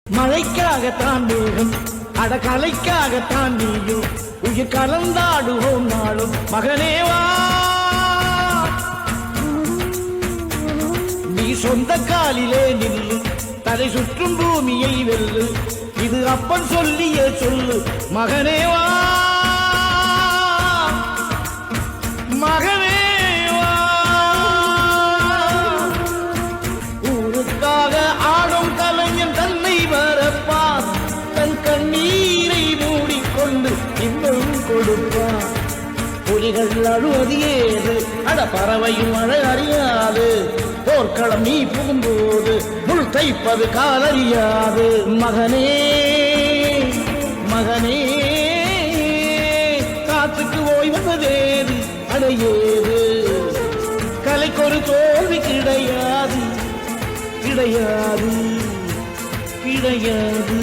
மழைக்காகத்தான் மேகம் அடகலைக்காகத்தான் நீயும் உயிர் கலந்தாடுவோம் நாளும் மகனேவா நீ சொந்த காலிலே நில்லு தலை சுற்றும் பூமியை வெல்லு இது அப்பன் சொல்லிய சொல்லு மகனேவா மகனேவா ஊருக்காக ஆடும் கலைஞன் தன்னை வரப்பான் தன் கண்ணீரை மூடிக்கொண்டு இன்னும் கொடுப்பான் புலிகள் அழுவது ஏது அட பறவையும் அழ அறியாது போர்க்களம் நீ புகும்போது முள் தைப்பது காலறியாது மகனே மகனே காத்துக்கு ஓய்வதேது அடையேது கலைக்கொரு தோல்வி கிடையாது கிடையாது கிடையாது